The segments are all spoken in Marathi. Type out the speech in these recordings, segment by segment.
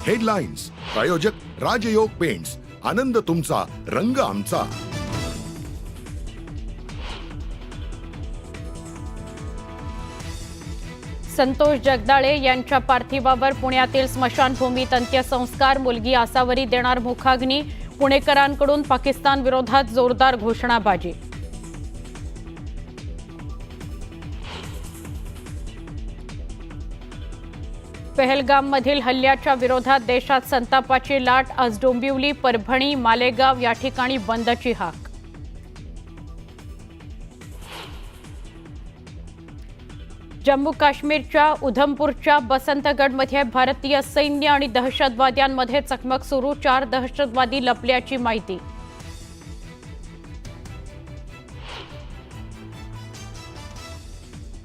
हेडलाईन्स प्रायोजक राजयोग पेंट्स, आनंद तुमचा, रंग आमचा। संतोष जगदाळे यांच्या पार्थिवावर पुण्यातील स्मशानभूमीत अंत्यसंस्कार। मुलगी आसावरी देणार मुखाग्नी। पुणेकरांकडून पाकिस्तान विरोधात जोरदार घोषणाबाजी। पहलगाममधील हल्ल्याच्या विरोधात देशात संतापाची लाट। आज डोंबिवली, परभणी, मालेगाव या ठिकाणी बंदची हाक। जम्मू काश्मीरच्या उधमपूरच्या बसंतगडमध्ये भारतीय सैन्य आणि दहशतवाद्यांमध्ये चकमक सुरू। 4 दहशतवादी लपल्याची माहिती।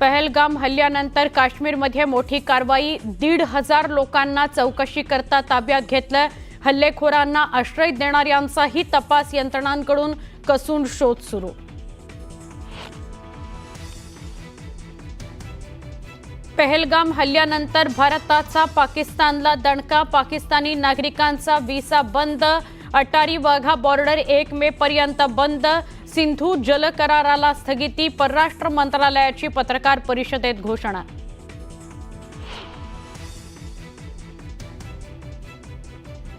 पहलगाम हल्ल्यानंतर काश्मीरमध्ये मोठी कारवाई। 1,500 लोकांना चौकशी करता ताब्यात घेतलं। हल्लेखोरांना आश्रय देणाऱ्यांचाही तपास यंत्रणांकडून कसून शोध सुरू। पहलगाम हल्ल्यानंतर भारताचा पाकिस्तानला दणका। पाकिस्तानी नागरिकांचा व्हिसा बंद। अटारी वाघा बॉर्डर 1 मे पर्यंत बंद। सिंधू जल कराराला स्थगिती। परराष्ट्र मंत्रालयाची पत्रकार परिषदेत घोषणा।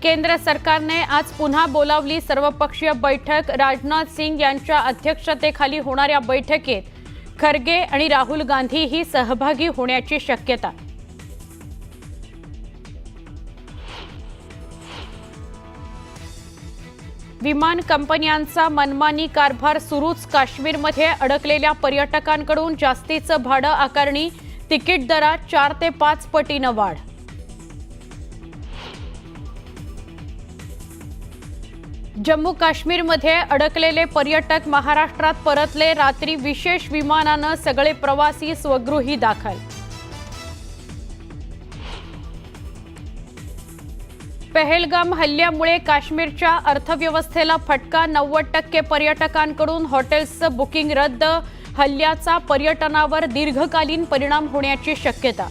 केंद्र सरकारने आज पुन्हा बोलावली सर्वपक्षीय बैठक। राजनाथ सिंग यांच्या अध्यक्षतेखाली होणाऱ्या बैठकीत खरगे आणि राहुल गांधी ही सहभागी होण्याची शक्यता। विमान कंपन्यांचा मनमानी कारभार सुरूच। काश्मीरमध्ये अडकलेल्या पर्यटकांकडून जास्तीचं भाडं आकारणी। तिकीट दरात 4 ते 5 पटीनं वाढ। जम्मू काश्मीरमध्ये अडकलेले पर्यटक महाराष्ट्रात परतले। रात्री विशेष विमानानं सगळे प्रवासी स्वगृही दाखल। पहलगाम हल्ल्यामुळे काश्मीरच्या अर्थव्यवस्थेला फटका। 90% पर्यटकांकडून हॉटेल्सचं बुकिंग रद्द। हल्ल्याचा पर्यटनावर दीर्घकालीन परिणाम होण्याची शक्यता।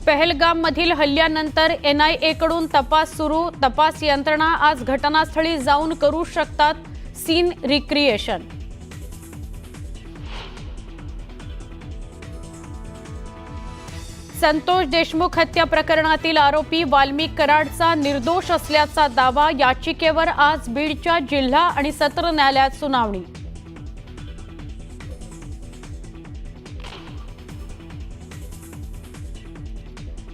पहलगाममधील हल्ल्यानंतर NIA कडून तपास सुरू। तपास यंत्रणा आज घटनास्थळी जाऊन करू शकतात सीन रिक्रिएशन। संतोष देशमुख हत्या प्रकरणातील आरोपी वाल्मिक कराडचा निर्दोष असल्याचा दावा। याचिकेवर आज बीडच्या जिल्हा आणि सत्र न्यायालयात सुनावणी।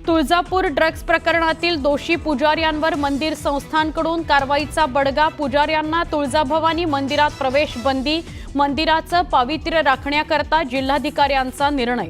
तुळजापूर ड्रग्ज प्रकरणातील दोषी पुजाऱ्यांवर मंदिर संस्थांकडून कारवाईचा बडगा। पुजाऱ्यांना तुळजाभवानी मंदिरात प्रवेश बंदी। मंदिराचं पावित्र्य राखण्याकरता जिल्हाधिकाऱ्यांचा निर्णय।